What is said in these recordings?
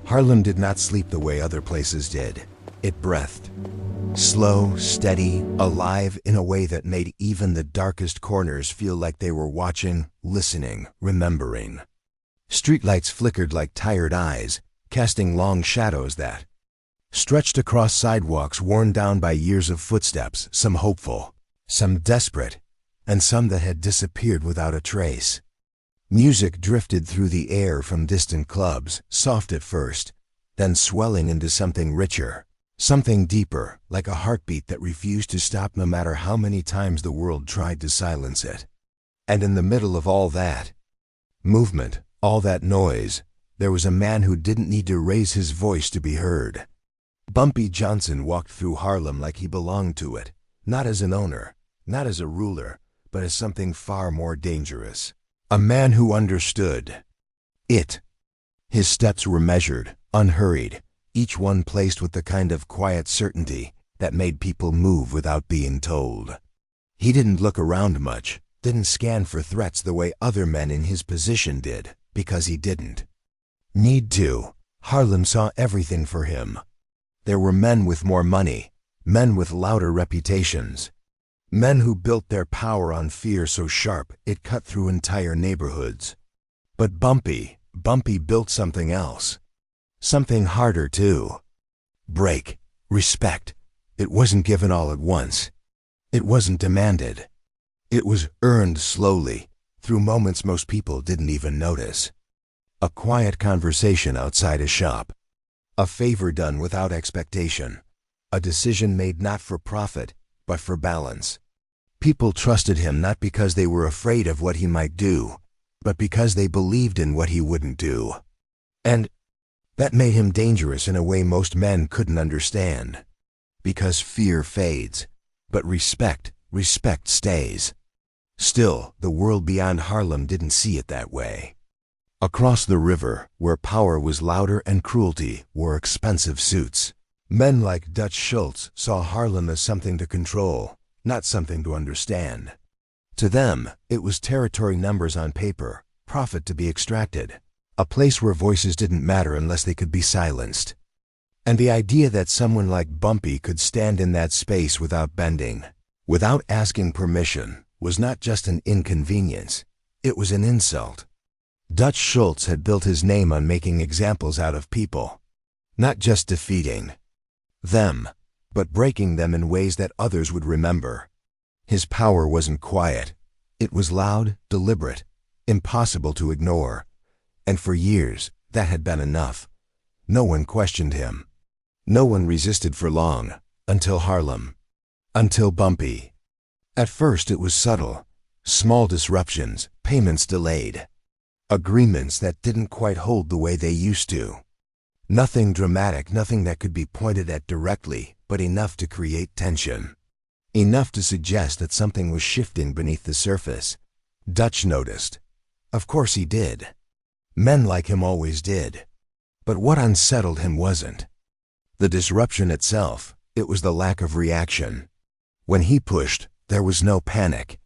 Harlem did not sleep the way other places did. It breathed. Slow, steady, alive in a way that made even the darkest corners feel like they were watching, listening, remembering. Streetlights flickered like tired eyes, casting long shadows that stretched across sidewalks worn down by years of footsteps, some hopeful, some desperate, and some that had disappeared without a trace. Music drifted through the air from distant clubs, soft at first, then swelling into something richer, something deeper, like a heartbeat that refused to stop no matter how many times the world tried to silence it. And in the middle of all that movement, all that noise, there was a man who didn't need to raise his voice to be heard. Bumpy Johnson walked through Harlem like he belonged to it, not as an owner, not as a ruler, but as something far more dangerous. A man who understood it. His steps were measured, unhurried, each one placed with the kind of quiet certainty that made people move without being told. He didn't look around much, didn't scan for threats the way other men in his position did, because he didn't need to. Harlem saw everything for him. There were men with more money, men with louder reputations, men who built their power on fear so sharp it cut through entire neighborhoods. But Bumpy built something else. Something harder too. Respect. It wasn't given all at once. It wasn't demanded. It was earned slowly, through moments most people didn't even notice. A quiet conversation outside a shop. A favor done without expectation. A decision made not for profit, but for balance. People trusted him not because they were afraid of what he might do, but because they believed in what he wouldn't do. And that made him dangerous in a way most men couldn't understand. Because fear fades, but respect stays. Still, the world beyond Harlem didn't see it that way. Across the river, where power was louder and cruelty wore expensive suits, men like Dutch Schultz saw Harlem as something to control, not something to understand. To them, it was territory numbers on paper, profit to be extracted, a place where voices didn't matter unless they could be silenced. And the idea that someone like Bumpy could stand in that space without bending, without asking permission, was not just an inconvenience, it was an insult. Dutch Schultz had built his name on making examples out of people, not just defeating them, but breaking them in ways that others would remember. His power wasn't quiet. It was loud, deliberate, impossible to ignore. And for years, that had been enough. No one questioned him. No one resisted for long, until Harlem. Until Bumpy. At first it was subtle. Small disruptions, payments delayed. Agreements that didn't quite hold the way they used to. Nothing dramatic, nothing that could be pointed at directly, but enough to create tension. Enough to suggest that something was shifting beneath the surface. Dutch noticed. Of course he did. Men like him always did. But what unsettled him wasn't the disruption itself, it was the lack of reaction. When he pushed, there was no panic.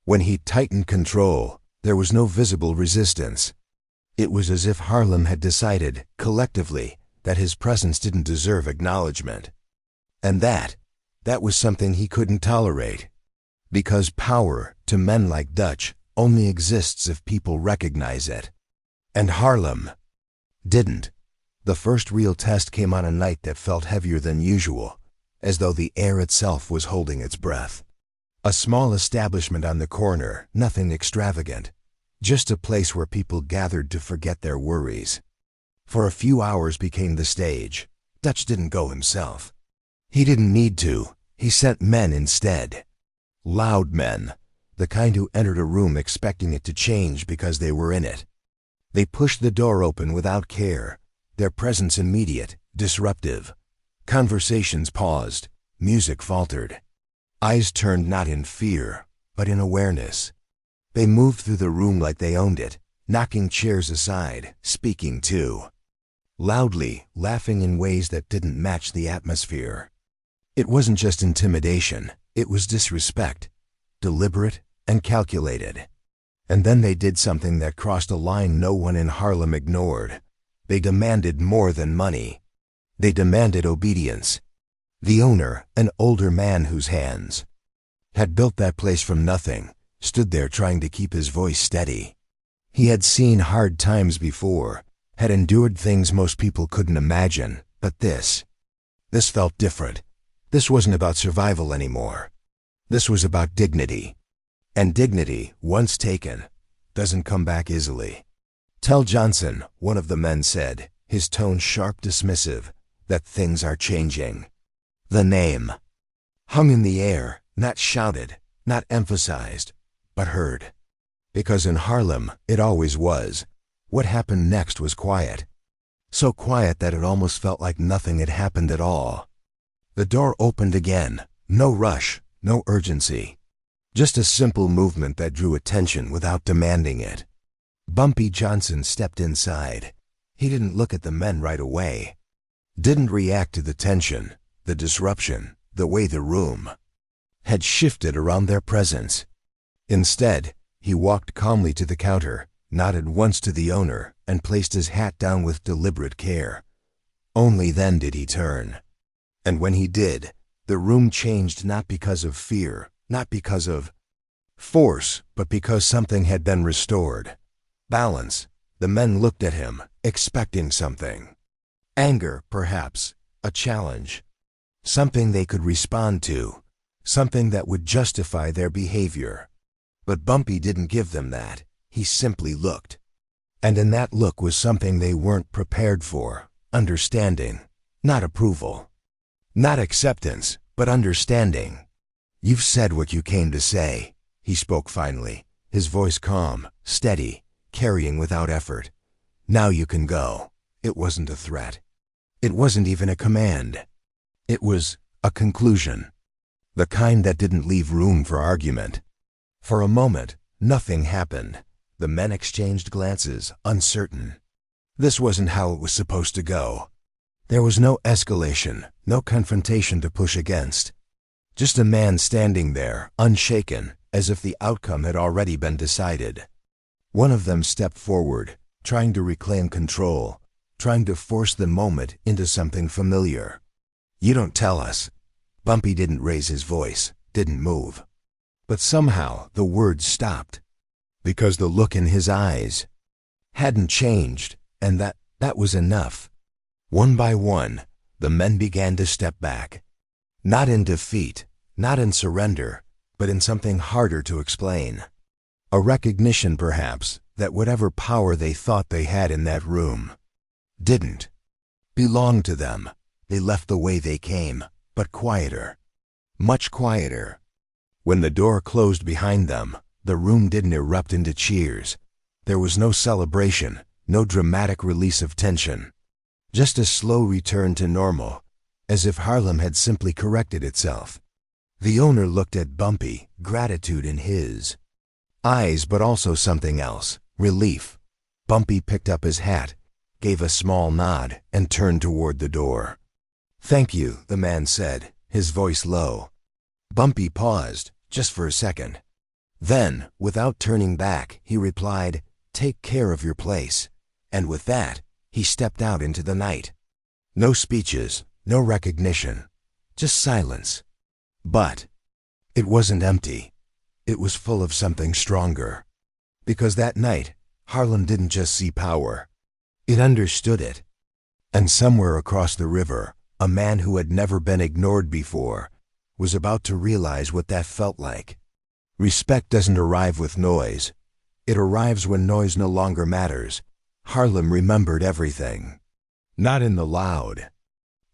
When he tightened control, there was no visible resistance. It was as if Harlem had decided, collectively, that his presence didn't deserve acknowledgement. And that was something he couldn't tolerate. Because power, to men like Dutch, only exists if people recognize it. And Harlem didn't. The first real test came on a night that felt heavier than usual, as though the air itself was holding its breath. A small establishment on the corner, nothing extravagant, just a place where people gathered to forget their worries. For a few hours became the stage. Dutch didn't go himself. He didn't need to. He sent men instead. Loud men, the kind who entered a room expecting it to change because they were in it. They pushed the door open without care, their presence immediate, disruptive. Conversations paused, music faltered. Eyes turned not in fear, but in awareness. They moved through the room like they owned it, knocking chairs aside, speaking too. Loudly, laughing in ways that didn't match the atmosphere. It wasn't just intimidation, it was disrespect, deliberate and calculated. And then they did something that crossed a line no one in Harlem ignored. They demanded more than money. They demanded obedience. The owner, an older man whose hands had built that place from nothing, stood there trying to keep his voice steady. He had seen hard times before, had endured things most people couldn't imagine, but this felt different. This wasn't about survival anymore. This was about dignity. And dignity, once taken, doesn't come back easily. "Tell Johnson," one of the men said, his tone sharp, dismissive, "that things are changing." The name hung in the air, not shouted, not emphasized, but heard. Because in Harlem, it always was. What happened next was quiet. So quiet that it almost felt like nothing had happened at all. The door opened again. No rush, no urgency. Just a simple movement that drew attention without demanding it. Bumpy Johnson stepped inside. He didn't look at the men right away. Didn't react to the tension, the disruption, the way the room had shifted around their presence. Instead, he walked calmly to the counter, nodded once to the owner, and placed his hat down with deliberate care. Only then did he turn. And when he did, the room changed, not because of fear, not because of force, but because something had been restored. Balance. The men looked at him, expecting something. Anger, perhaps. A challenge. Something they could respond to. Something that would justify their behavior. But Bumpy didn't give them that. He simply looked. And in that look was something they weren't prepared for. Understanding. Not approval. Not acceptance, but understanding. "You've said what you came to say," he spoke finally, his voice calm, steady, carrying without effort. "Now you can go." It wasn't a threat. It wasn't even a command. It was a conclusion. The kind that didn't leave room for argument. For a moment, nothing happened. The men exchanged glances, uncertain. This wasn't how it was supposed to go. There was no escalation, no confrontation to push against. Just a man standing there, unshaken, as if the outcome had already been decided. One of them stepped forward, trying to reclaim control, trying to force the moment into something familiar. "You don't tell us." Bumpy didn't raise his voice, didn't move. But somehow the words stopped. Because the look in his eyes hadn't changed, and that was enough. One by one, the men began to step back. Not in defeat, not in surrender, but in something harder to explain. A recognition, perhaps, that whatever power they thought they had in that room didn't belong to them. They left the way they came, but quieter. Much quieter. When the door closed behind them, the room didn't erupt into cheers. There was no celebration, no dramatic release of tension. Just a slow return to normal, as if Harlem had simply corrected itself. The owner looked at Bumpy, gratitude in his eyes, but also something else, relief. Bumpy picked up his hat, gave a small nod, and turned toward the door. "Thank you," the man said, his voice low. Bumpy paused, just for a second. Then, without turning back, he replied, "Take care of your place." And with that, he stepped out into the night. No speeches, no recognition, just silence. But it wasn't empty. It was full of something stronger. Because that night, Harlem didn't just see power. It understood it. And somewhere across the river, a man who had never been ignored before was about to realize what that felt like. Respect doesn't arrive with noise. It arrives when noise no longer matters. Harlem remembered everything. Not in the loud,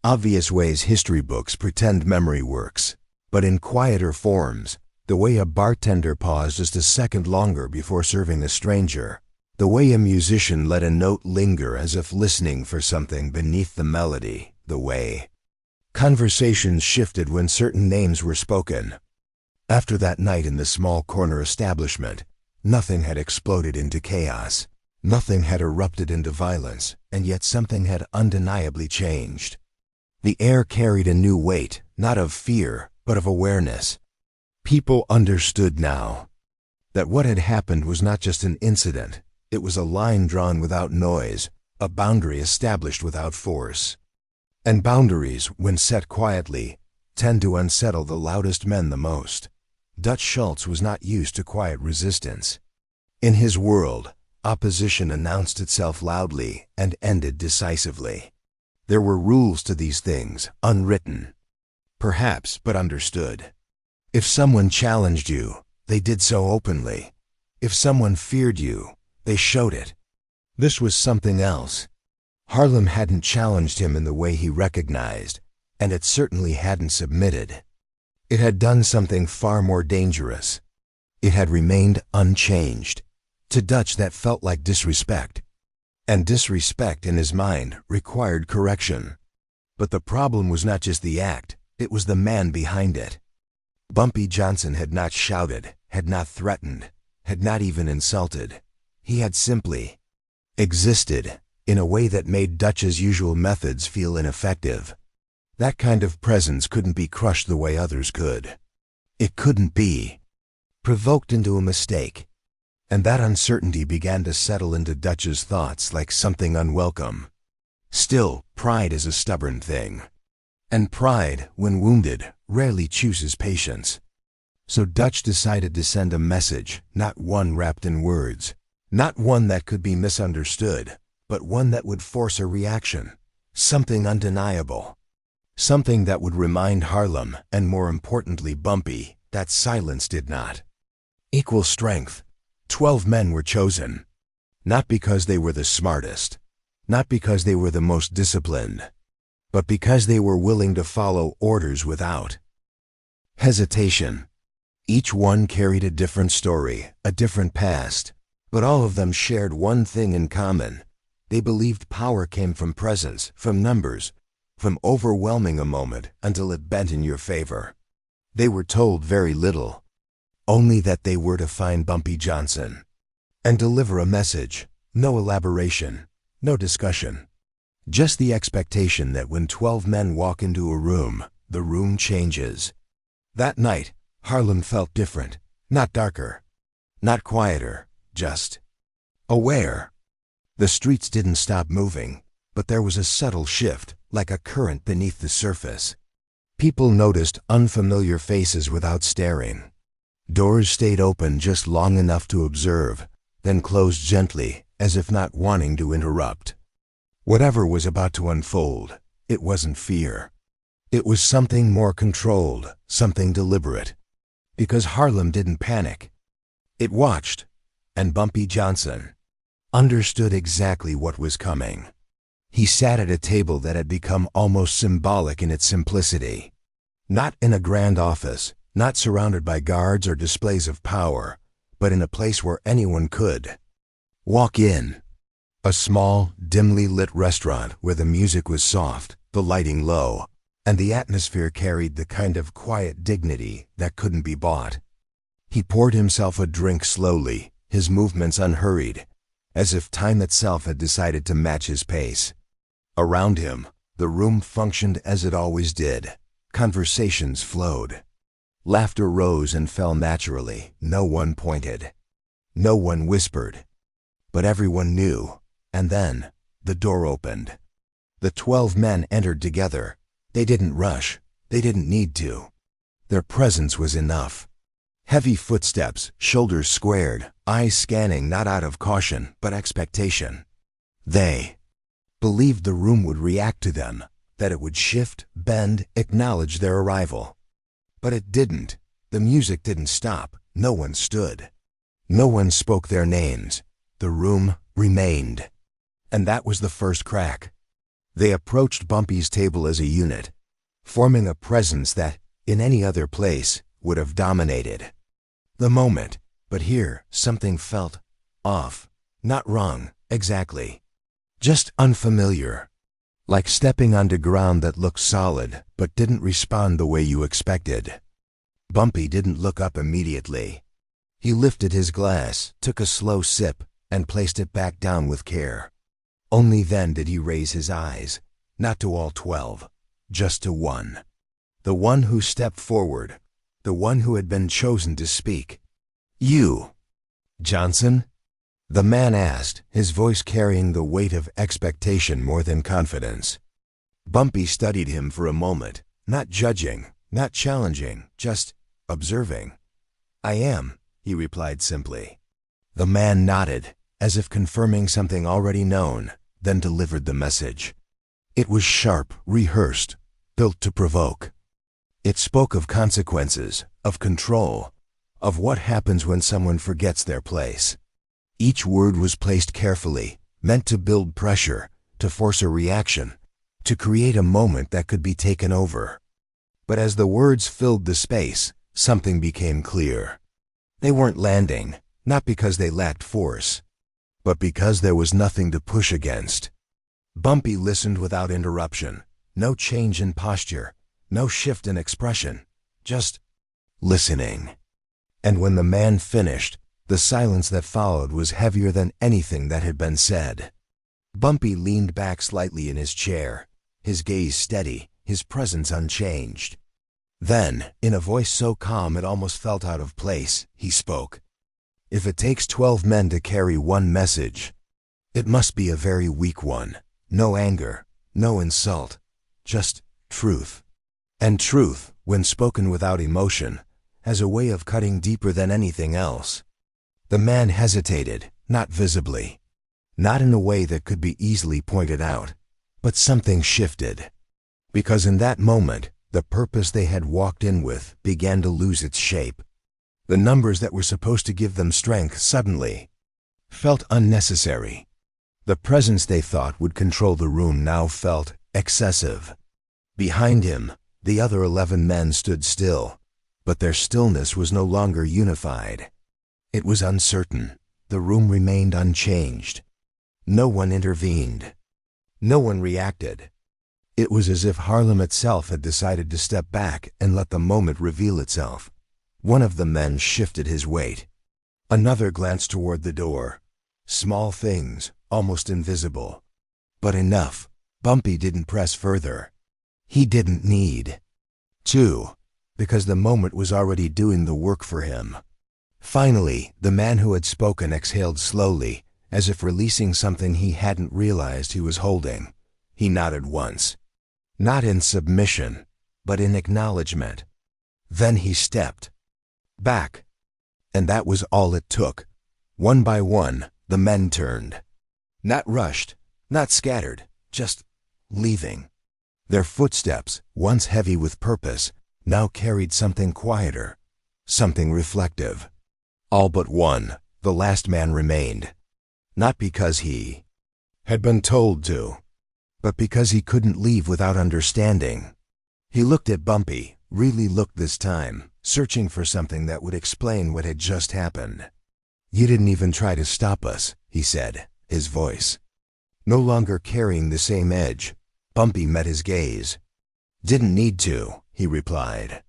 obvious ways history books pretend memory works, but in quieter forms, the way a bartender paused just a second longer before serving a stranger, the way a musician let a note linger as if listening for something beneath the melody, the way conversations shifted when certain names were spoken. After that night in the small corner establishment, nothing had exploded into chaos. Nothing had erupted into violence, and yet something had undeniably changed. The air carried a new weight, not of fear, but of awareness. People understood now that what had happened was not just an incident, it was a line drawn without noise, a boundary established without force. And boundaries, when set quietly, tend to unsettle the loudest men the most. Dutch Schultz was not used to quiet resistance. In his world, opposition announced itself loudly and ended decisively. There were rules to these things, unwritten, perhaps, but understood. If someone challenged you, they did so openly. If someone feared you, they showed it. This was something else. Harlem hadn't challenged him in the way he recognized, and it certainly hadn't submitted. It had done something far more dangerous. It had remained unchanged. To Dutch, that felt like disrespect. And disrespect, in his mind, required correction. But the problem was not just the act, it was the man behind it. Bumpy Johnson had not shouted, had not threatened, had not even insulted. He had simply existed in a way that made Dutch's usual methods feel ineffective. That kind of presence couldn't be crushed the way others could. It couldn't be provoked into a mistake. And that uncertainty began to settle into Dutch's thoughts like something unwelcome. Still, pride is a stubborn thing. And pride, when wounded, rarely chooses patience. So Dutch decided to send a message, not one wrapped in words, not one that could be misunderstood, but one that would force a reaction, something undeniable. Something that would remind Harlem, and more importantly Bumpy, that silence did not equal strength. 12 men were chosen, not because they were the smartest, not because they were the most disciplined, but because they were willing to follow orders without hesitation. Each one carried a different story, a different past, but all of them shared one thing in common. They believed power came from presence, from numbers, from overwhelming a moment until it bent in your favor. They were told very little. Only that they were to find Bumpy Johnson and deliver a message. No elaboration, no discussion. Just the expectation that when 12 men walk into a room, the room changes. That night, Harlem felt different, not darker, not quieter, just aware. The streets didn't stop moving, but there was a subtle shift, like a current beneath the surface. People noticed unfamiliar faces without staring. Doors stayed open just long enough to observe, then closed gently, as if not wanting to interrupt. Whatever was about to unfold, it wasn't fear. It was something more controlled, something deliberate. Because Harlem didn't panic. It watched, and Bumpy Johnson understood exactly what was coming. He sat at a table that had become almost symbolic in its simplicity. Not in a grand office, not surrounded by guards or displays of power, but in a place where anyone could walk in. A small, dimly lit restaurant where the music was soft, the lighting low, and the atmosphere carried the kind of quiet dignity that couldn't be bought. He poured himself a drink slowly, his movements unhurried, as if time itself had decided to match his pace. Around him, the room functioned as it always did. Conversations flowed. Laughter rose and fell naturally. No one pointed. No one whispered. But everyone knew. And then, the door opened. The 12 men entered together. They didn't rush. They didn't need to. Their presence was enough. Heavy footsteps, shoulders squared, eyes scanning not out of caution, but expectation. They believed the room would react to them, that it would shift, bend, acknowledge their arrival. But it didn't. The music didn't stop. No one stood. No one spoke their names. The room remained. And that was the first crack. They approached Bumpy's table as a unit, forming a presence that, in any other place, would have dominated the moment. But here, something felt off. Not wrong, exactly. Just unfamiliar. Like stepping onto ground that looked solid, but didn't respond the way you expected. Bumpy didn't look up immediately. He lifted his glass, took a slow sip, and placed it back down with care. Only then did he raise his eyes, not to all 12, just to one. The one who stepped forward, the one who had been chosen to speak. "You, Johnson?" The man asked, his voice carrying the weight of expectation more than confidence. Bumpy studied him for a moment, not judging, not challenging, just observing. "I am," he replied simply. The man nodded, as if confirming something already known, then delivered the message. It was sharp, rehearsed, built to provoke. It spoke of consequences, of control, of what happens when someone forgets their place. Each word was placed carefully, meant to build pressure, to force a reaction, to create a moment that could be taken over. But as the words filled the space, something became clear. They weren't landing, not because they lacked force, but because there was nothing to push against. Bumpy listened without interruption, no change in posture, no shift in expression, just listening. And when the man finished, the silence that followed was heavier than anything that had been said. Bumpy leaned back slightly in his chair, his gaze steady, his presence unchanged. Then, in a voice so calm it almost felt out of place, he spoke. "If it takes 12 men to carry one message, it must be a very weak one. No anger, no insult, just truth. And truth, when spoken without emotion, has a way of cutting deeper than anything else." The man hesitated, not visibly, not in a way that could be easily pointed out, but something shifted. Because in that moment, the purpose they had walked in with began to lose its shape. The numbers that were supposed to give them strength suddenly felt unnecessary. The presence they thought would control the room now felt excessive. Behind him, the other 11 men stood still, but their stillness was no longer unified. It was uncertain. The room remained unchanged. No one intervened. No one reacted. It was as if Harlem itself had decided to step back and let the moment reveal itself. One of the men shifted his weight. Another glanced toward the door. Small things, almost invisible. But enough. Bumpy didn't press further. He didn't need to, because the moment was already doing the work for him. Finally, the man who had spoken exhaled slowly, as if releasing something he hadn't realized he was holding. He nodded once. Not in submission, but in acknowledgement. Then he stepped back. And that was all it took. One by one, the men turned. Not rushed, not scattered, just leaving. Their footsteps, once heavy with purpose, now carried something quieter, something reflective. All but one, the last man, remained. Not because he had been told to, but because he couldn't leave without understanding. He looked at Bumpy, really looked this time, searching for something that would explain what had just happened. "You didn't even try to stop us," he said, his voice no longer carrying the same edge. Bumpy met his gaze. "Didn't need to," he replied.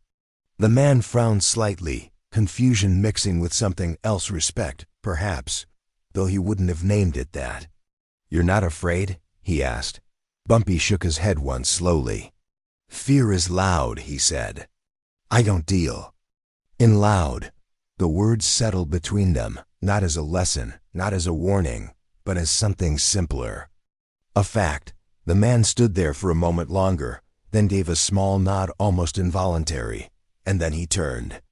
The man frowned slightly, confusion mixing with something else, respect, perhaps, though he wouldn't have named it that. "You're not afraid?" he asked. Bumpy shook his head once slowly. "Fear is loud," he said. "I don't deal in loud." The words settled between them, not as a lesson, not as a warning, but as something simpler. A fact. The man stood there for a moment longer, then gave a small nod, almost involuntary, and then he turned.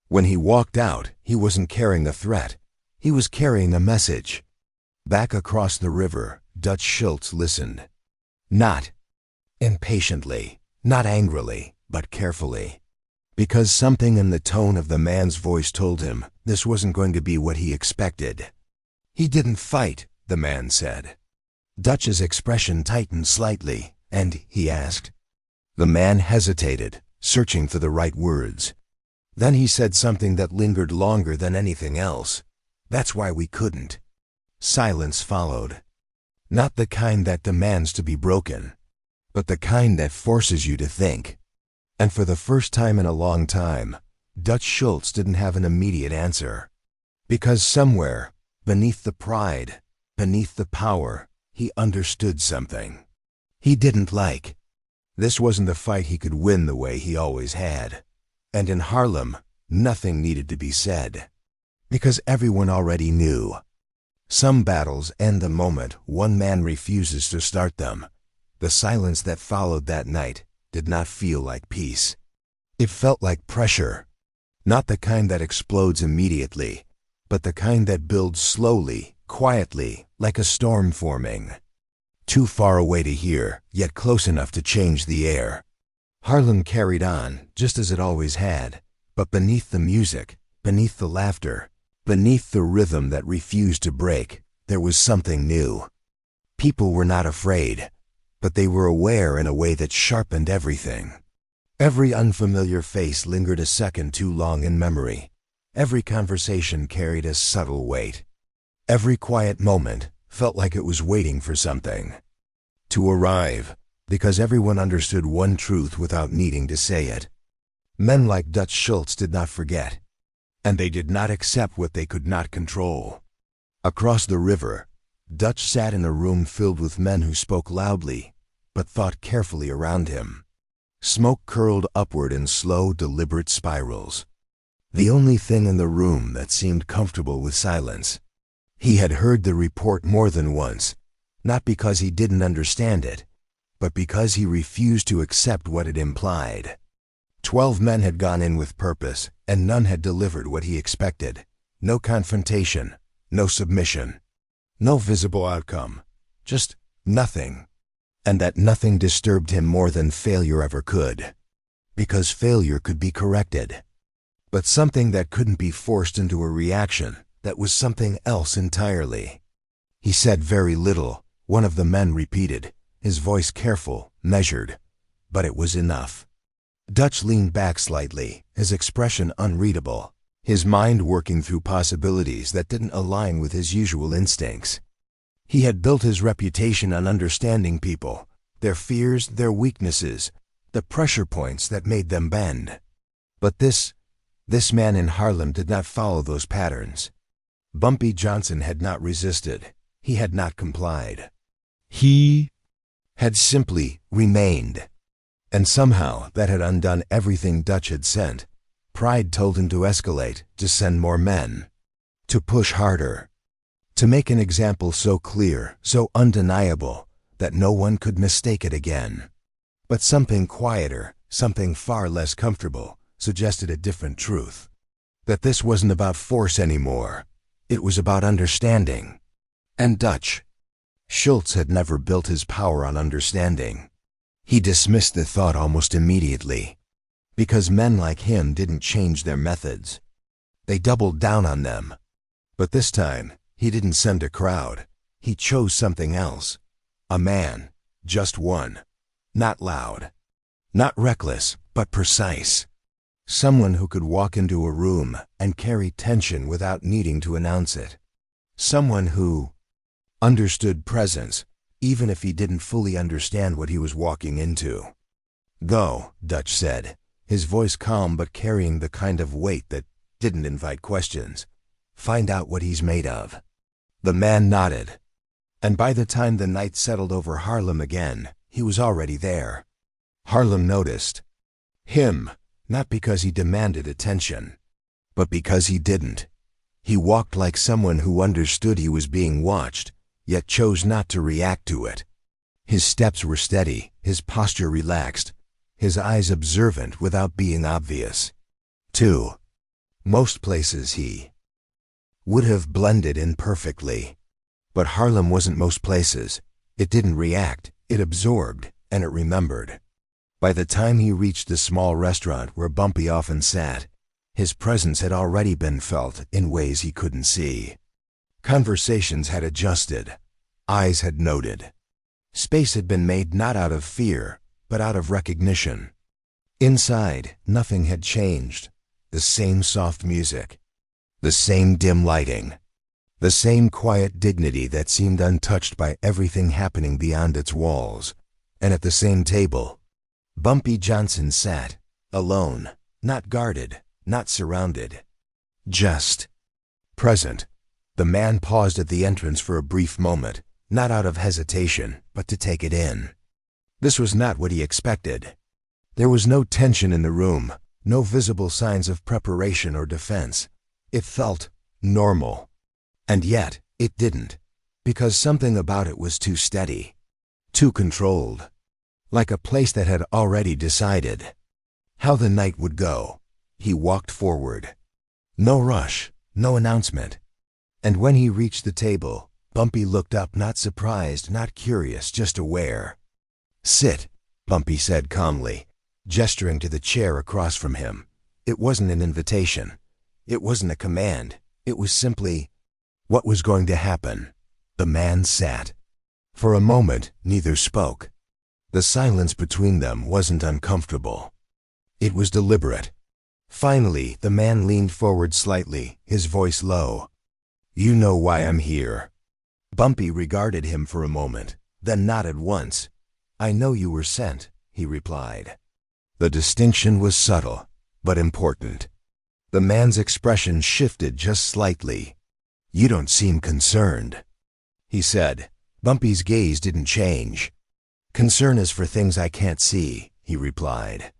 When he walked out, he wasn't carrying a threat. He was carrying a message. Back across the river, Dutch Schultz listened. Not impatiently, not angrily, but carefully. Because something in the tone of the man's voice told him this wasn't going to be what he expected. "He didn't fight," the man said. Dutch's expression tightened slightly, and he asked. The man hesitated, searching for the right words. Then he said something that lingered longer than anything else. "That's why we couldn't." Silence followed. Not the kind that demands to be broken, but the kind that forces you to think. And for the first time in a long time, Dutch Schultz didn't have an immediate answer. Because somewhere, beneath the pride, beneath the power, he understood something he didn't like. This wasn't a fight he could win the way he always had. And in Harlem, nothing needed to be said. Because everyone already knew. Some battles end the moment one man refuses to start them. The silence that followed that night did not feel like peace. It felt like pressure. Not the kind that explodes immediately, but the kind that builds slowly, quietly, like a storm forming. Too far away to hear, yet close enough to change the air. Harlem carried on, just as it always had, but beneath the music, beneath the laughter, beneath the rhythm that refused to break, there was something new. People were not afraid, but they were aware in a way that sharpened everything. Every unfamiliar face lingered a second too long in memory. Every conversation carried a subtle weight. Every quiet moment felt like it was waiting for something to arrive, because everyone understood one truth without needing to say it. Men like Dutch Schultz did not forget, and they did not accept what they could not control. Across the river, Dutch sat in a room filled with men who spoke loudly, but thought carefully around him. Smoke curled upward in slow, deliberate spirals. The only thing in the room that seemed comfortable with silence. He had heard the report more than once, not because he didn't understand it, but because he refused to accept what it implied. 12 men had gone in with purpose, and none had delivered what he expected. No confrontation, no submission, no visible outcome, just nothing. And that nothing disturbed him more than failure ever could, because failure could be corrected. But something that couldn't be forced into a reaction, that was something else entirely. He said very little, one of the men repeated, his voice careful, measured, but it was enough. Dutch leaned back slightly, his expression unreadable, his mind working through possibilities that didn't align with his usual instincts. He had built his reputation on understanding people, their fears, their weaknesses, the pressure points that made them bend. But this man in Harlem did not follow those patterns. Bumpy Johnson had not resisted. He had not complied. He had simply remained. And somehow that had undone everything Dutch had sent. Pride told him to escalate, to send more men, to push harder, to make an example so clear, so undeniable, that no one could mistake it again. But something quieter, something far less comfortable, suggested a different truth. That this wasn't about force anymore. It was about understanding. And Dutch Schultz had never built his power on understanding. He dismissed the thought almost immediately, because men like him didn't change their methods. They doubled down on them. But this time, he didn't send a crowd. He chose something else. A man, just one. Not loud, not reckless, but precise. Someone who could walk into a room and carry tension without needing to announce it. Someone who understood presence, even if he didn't fully understand what he was walking into. "Go," Dutch said, his voice calm but carrying the kind of weight that didn't invite questions. "Find out what he's made of." The man nodded. And by the time the night settled over Harlem again, he was already there. Harlem noticed him, not because he demanded attention, but because he didn't. He walked like someone who understood he was being watched, yet chose not to react to it. His steps were steady, his posture relaxed, his eyes observant without being obvious. Too. Most places he would have blended in perfectly. But Harlem wasn't most places. It didn't react, it absorbed, and it remembered. By the time he reached the small restaurant where Bumpy often sat, his presence had already been felt in ways he couldn't see. Conversations had adjusted. Eyes had noted. Space had been made not out of fear, but out of recognition. Inside, nothing had changed. The same soft music. The same dim lighting. The same quiet dignity that seemed untouched by everything happening beyond its walls. And at the same table, Bumpy Johnson sat, alone, not guarded, not surrounded. Just present. The man paused at the entrance for a brief moment, not out of hesitation, but to take it in. This was not what he expected. There was no tension in the room, no visible signs of preparation or defense. It felt normal. And yet, It didn't, because something about it was too steady, too controlled, like a place that had already decided how the night would go. He walked forward. No rush, no announcement. And when he reached the table, Bumpy looked up, not surprised, not curious, just aware. "Sit," Bumpy said calmly, gesturing to the chair across from him. It wasn't an invitation. It wasn't a command. It was simply what was going to happen. The man sat. For a moment, neither spoke. The silence between them wasn't uncomfortable. It was deliberate. Finally, the man leaned forward slightly, his voice low. "You know why I'm here." Bumpy regarded him for a moment, then nodded once. "I know you were sent," he replied. The distinction was subtle, but important. The man's expression shifted just slightly. "You don't seem concerned," he said. Bumpy's gaze didn't change. "Concern is for things I can't see," he replied.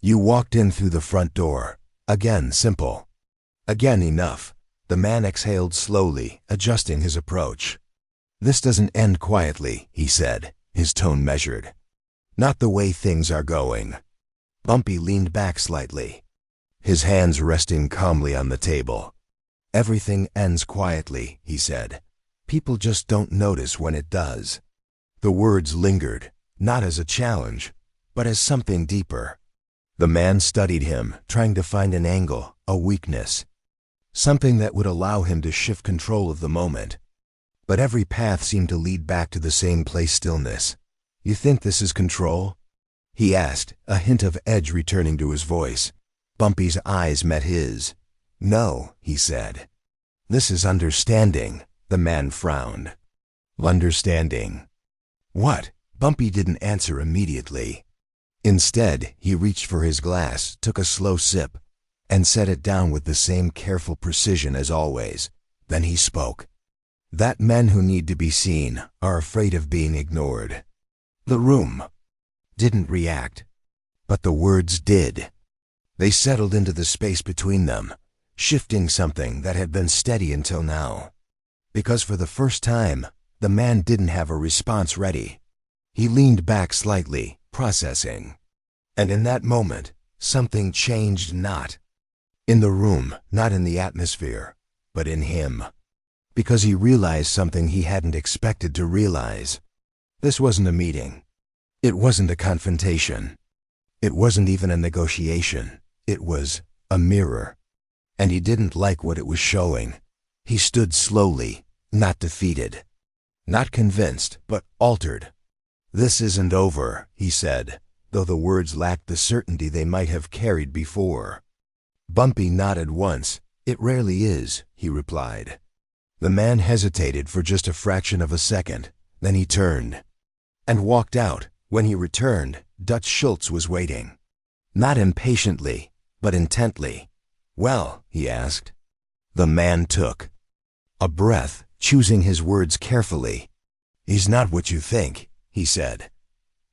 "You walked in through the front door. Again, simple. Again, enough." The man exhaled slowly, adjusting his approach. "This doesn't end quietly," he said, his tone measured. "Not the way things are going." Bumpy leaned back slightly, his hands resting calmly on the table. "Everything ends quietly," he said. "People just don't notice when it does." The words lingered, not as a challenge, but as something deeper. The man studied him, trying to find an angle, a weakness, something that would allow him to shift control of the moment. But every path seemed to lead back to the same place: stillness. "You think this is control?" he asked, a hint of edge returning to his voice. Bumpy's eyes met his. "No," he said. "This is understanding." The man frowned. "Understanding? What?" Bumpy didn't answer immediately. Instead, he reached for his glass, took a slow sip, and set it down with the same careful precision as always. Then he spoke. "That men who need to be seen are afraid of being ignored." The room didn't react, but the words did. They settled into the space between them, shifting something that had been steady until now. Because for the first time, the man didn't have a response ready. He leaned back slightly, processing. And in that moment, something changed, not in the room, not in the atmosphere, but in him. Because he realized something he hadn't expected to realize. This wasn't a meeting. It wasn't a confrontation. It wasn't even a negotiation. It was a mirror. And he didn't like what it was showing. He stood slowly, not defeated, not convinced, but altered. "This isn't over," he said, though the words lacked the certainty they might have carried before. Bumpy nodded once. "It rarely is," he replied. The man hesitated for just a fraction of a second. Then he turned and walked out. When he returned, Dutch Schultz was waiting. Not impatiently, but intently. "Well?" he asked. The man took a breath, choosing his words carefully. "He's not what you think," he said.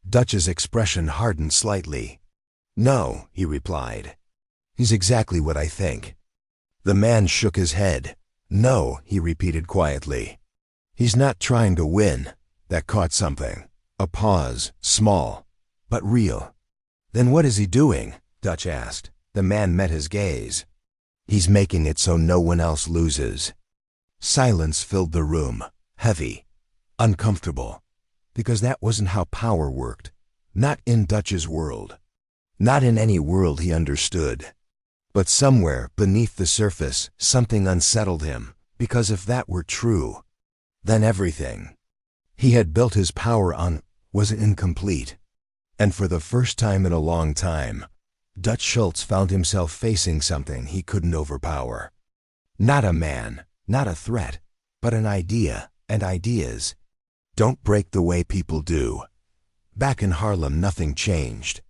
Dutch's expression hardened slightly. "No," he replied. "He's exactly what I think." The man shook his head. "No," he repeated quietly. "He's not trying to win." That caught something. A pause, small, but real. "Then what is he doing?" Dutch asked. The man met his gaze. "He's making it so no one else loses." Silence filled the room, heavy, uncomfortable, because that wasn't how power worked. Not in Dutch's world. Not in any world he understood. But somewhere beneath the surface, something unsettled him, because if that were true, then everything he had built his power on was incomplete. And for the first time in a long time, Dutch Schultz found himself facing something he couldn't overpower. Not a man, not a threat, but an idea, and ideas don't break the way people do. Back in Harlem, nothing changed.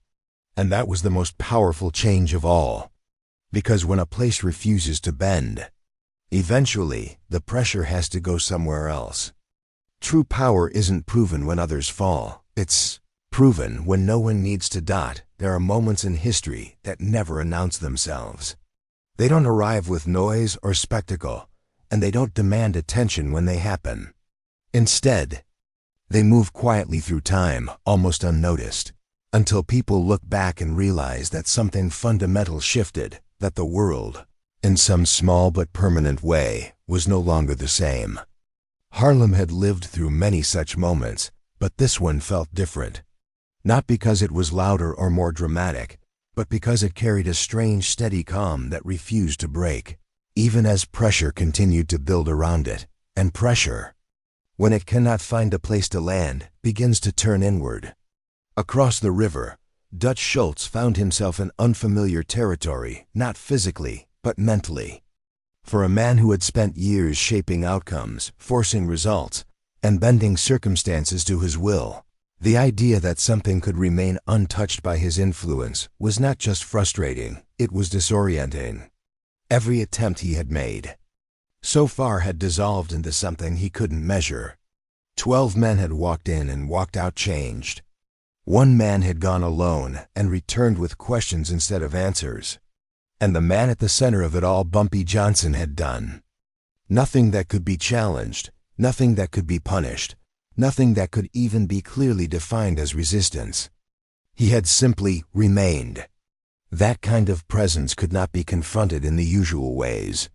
And that was the most powerful change of all. Because when a place refuses to bend, eventually the pressure has to go somewhere else. True power isn't proven when others fall. It's proven when no one needs to dot. There are moments in history that never announce themselves. They don't arrive with noise or spectacle. and they don't demand attention when they happen. Instead, they move quietly through time, almost unnoticed, until people look back and realize that something fundamental shifted, that the world, in some small but permanent way, was no longer the same. Harlem had lived through many such moments, but this one felt different. Not because it was louder or more dramatic, but because it carried a strange, steady calm that refused to break, even as pressure continued to build around it. And pressure, when it cannot find a place to land, begins to turn inward. Across the river, Dutch Schultz found himself in unfamiliar territory, not physically, but mentally. For a man who had spent years shaping outcomes, forcing results, and bending circumstances to his will, the idea that something could remain untouched by his influence was not just frustrating, it was disorienting. Every attempt he had made, so far, had dissolved into something he couldn't measure. 12 men had walked in and walked out changed. One man had gone alone and returned with questions instead of answers. And the man at the center of it all, Bumpy Johnson, had done nothing that could be challenged, nothing that could be punished, nothing that could even be clearly defined as resistance. He had simply remained. That kind of presence could not be confronted in the usual ways.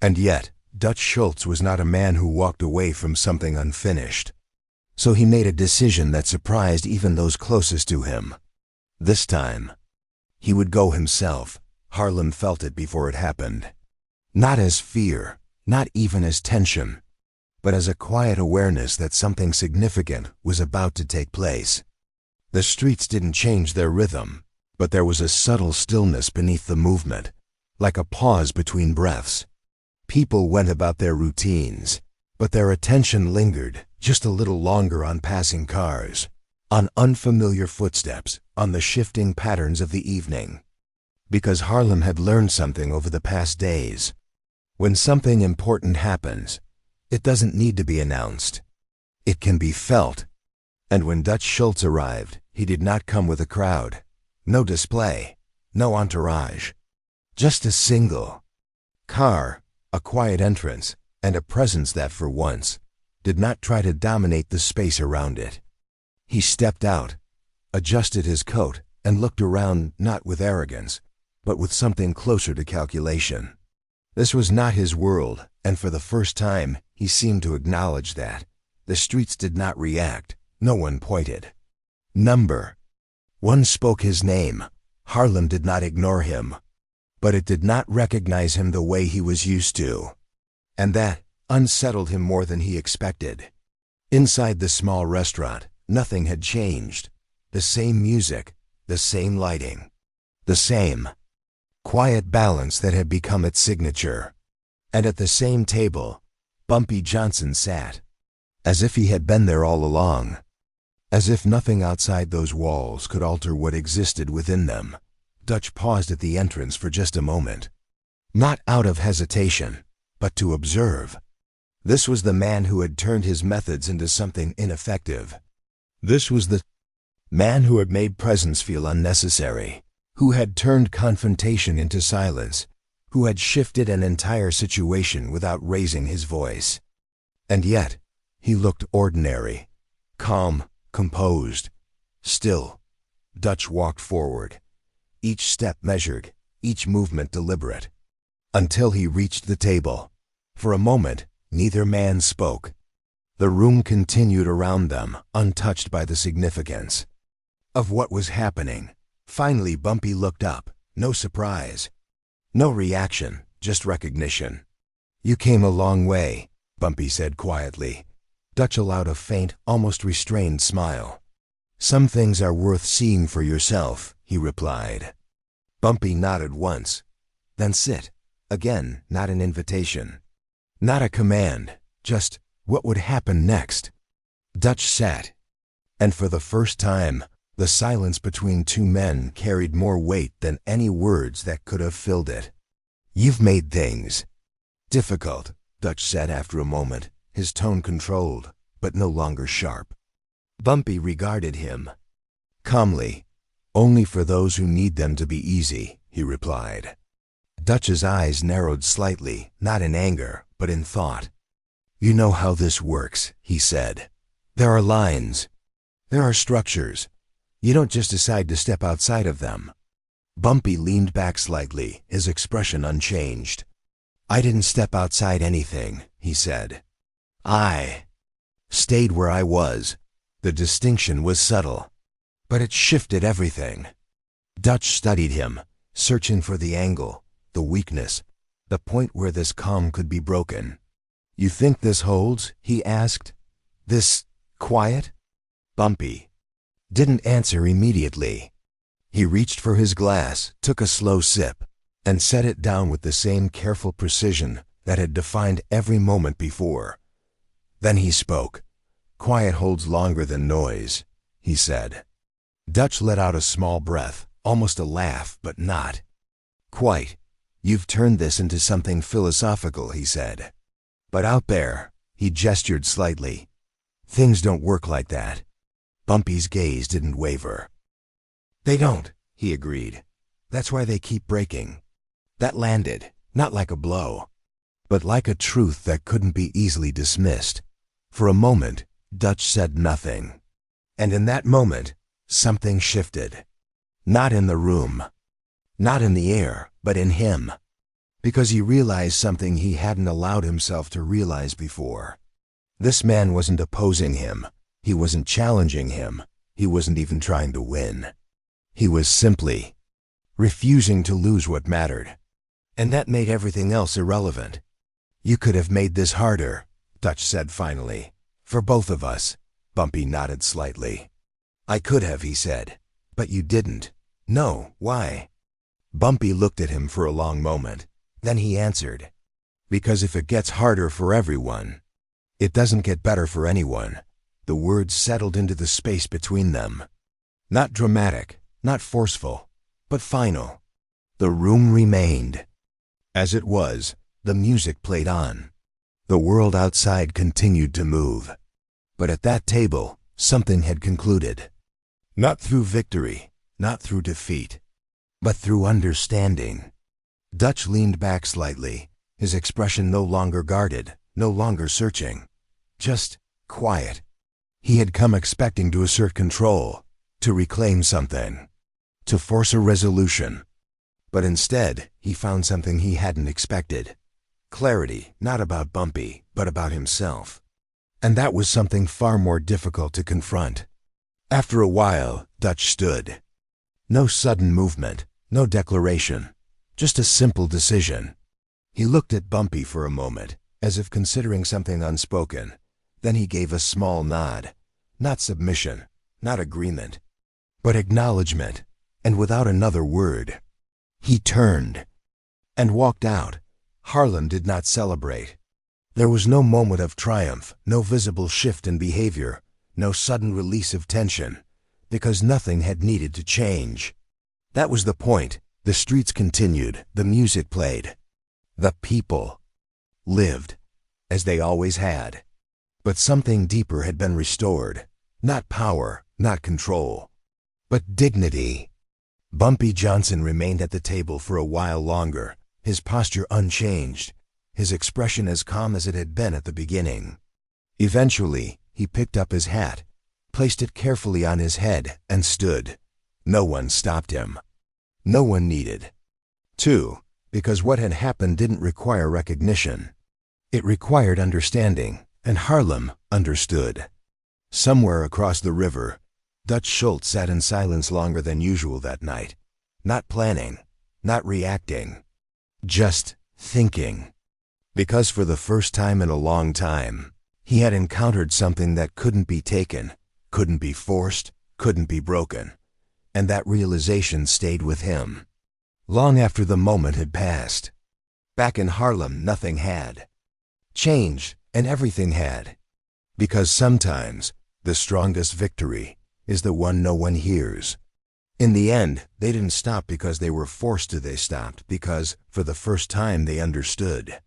And yet, Dutch Schultz was not a man who walked away from something unfinished. So he made a decision that surprised even those closest to him. This time, he would go himself. Harlem felt it before it happened. Not as fear, not even as tension, but as a quiet awareness that something significant was about to take place. The streets didn't change their rhythm, but there was a subtle stillness beneath the movement, like a pause between breaths. People went about their routines, but their attention lingered just a little longer on passing cars, on unfamiliar footsteps, on the shifting patterns of the evening. Because Harlem had learned something over the past days. When something important happens, it doesn't need to be announced. It can be felt. And when Dutch Schultz arrived, he did not come with a crowd. No display, no entourage. Just a single car, a quiet entrance, and a presence that, for once, did not try to dominate the space around it. He stepped out, adjusted his coat, and looked around, not with arrogance, but with something closer to calculation. This was not his world, and for the first time, he seemed to acknowledge that. The streets did not react. No one pointed. Number one spoke his name. Harlem did not ignore him, but it did not recognize him the way he was used to. And that unsettled him more than he expected. Inside the small restaurant, nothing had changed. The same music, the same lighting, the same quiet balance that had become its signature. And at the same table, Bumpy Johnson sat, as if he had been there all along, as if nothing outside those walls could alter what existed within them. Dutch paused at the entrance for just a moment, not out of hesitation, but to observe. This was the man who had turned his methods into something ineffective. This was the man who had made presence feel unnecessary, who had turned confrontation into silence, who had shifted an entire situation without raising his voice. And yet, he looked ordinary, calm, composed, still. Dutch walked forward, each step measured, each movement deliberate, until he reached the table. For a moment, neither man spoke. The room continued around them, untouched by the significance of what was happening. Finally, Bumpy looked up. No surprise, no reaction, just recognition. "You came a long way," Bumpy said quietly. Dutch allowed a faint, almost restrained smile. "Some things are worth seeing for yourself," he replied. Bumpy nodded once. "Then sit." Again, not an invitation, not a command, just what would happen next. Dutch sat, and for the first time, the silence between two men carried more weight than any words that could have filled it. "You've made things difficult," Dutch said after a moment, his tone controlled, but no longer sharp. Bumpy regarded him calmly. "Only for those who need them to be easy," he replied. Dutch's eyes narrowed slightly, not in anger, but in thought. "You know how this works," he said. "There are lines. There are structures. You don't just decide to step outside of them." Bumpy leaned back slightly, his expression unchanged. "I didn't step outside anything," he said. "I stayed where I was." The distinction was subtle, but it shifted everything. Dutch studied him, searching for the angle, the weakness, the point where this calm could be broken. "You think this holds?" he asked. "This quiet?" Bumpy didn't answer immediately. He reached for his glass, took a slow sip, and set it down with the same careful precision that had defined every moment before. Then he spoke. "Quiet holds longer than noise," he said. Dutch let out a small breath, almost a laugh, but not quite. "You've turned this into something philosophical," he said. "But out there," he gestured slightly, "things don't work like that." Bumpy's gaze didn't waver. "They don't," he agreed. "That's why they keep breaking." That landed, not like a blow, but like a truth that couldn't be easily dismissed. For a moment, Dutch said nothing. And in that moment, something shifted. Not in the room, not in the air, but in him. Because he realized something he hadn't allowed himself to realize before. This man wasn't opposing him. He wasn't challenging him. He wasn't even trying to win. He was simply refusing to lose what mattered. And that made everything else irrelevant. "You could have made this harder," Dutch said finally. "For both of us." Bumpy nodded slightly. "I could have," he said. "But you didn't." "No, why?" Bumpy looked at him for a long moment. Then he answered, "Because if it gets harder for everyone, it doesn't get better for anyone." The words settled into the space between them. Not dramatic, not forceful, but final. The room remained. As it was, the music played on. The world outside continued to move. But at that table, something had concluded. Not through victory, not through defeat, but through understanding. Dutch leaned back slightly, his expression no longer guarded, no longer searching. Just quiet. He had come expecting to assert control, to reclaim something, to force a resolution. But instead, he found something he hadn't expected. Clarity, not about Bumpy, but about himself. And that was something far more difficult to confront. After a while, Dutch stood. No sudden movement, no declaration, just a simple decision. He looked at Bumpy for a moment, as if considering something unspoken. Then he gave a small nod. Not submission, not agreement, but acknowledgement, and without another word, he turned and walked out. Harlem did not celebrate. There was no moment of triumph, no visible shift in behavior, no sudden release of tension, because nothing had needed to change. That was the point. The streets continued, the music played. The people lived, as they always had. But something deeper had been restored. Not power, not control, but dignity. Bumpy Johnson remained at the table for a while longer, his posture unchanged, his expression as calm as it had been at the beginning. Eventually, he picked up his hat, placed it carefully on his head, and stood. No one stopped him. No one needed to, because what had happened didn't require recognition. It required understanding, and Harlem understood. Somewhere across the river, Dutch Schultz sat in silence longer than usual that night, not planning, not reacting, just thinking. Because for the first time in a long time, he had encountered something that couldn't be taken, couldn't be forced, couldn't be broken. And that realization stayed with him. Long after the moment had passed. Back in Harlem, nothing had changed, and everything had. Because sometimes, the strongest victory is the one no one hears. In the end, they didn't stop because they were forced to. They stopped because, for the first time, they understood.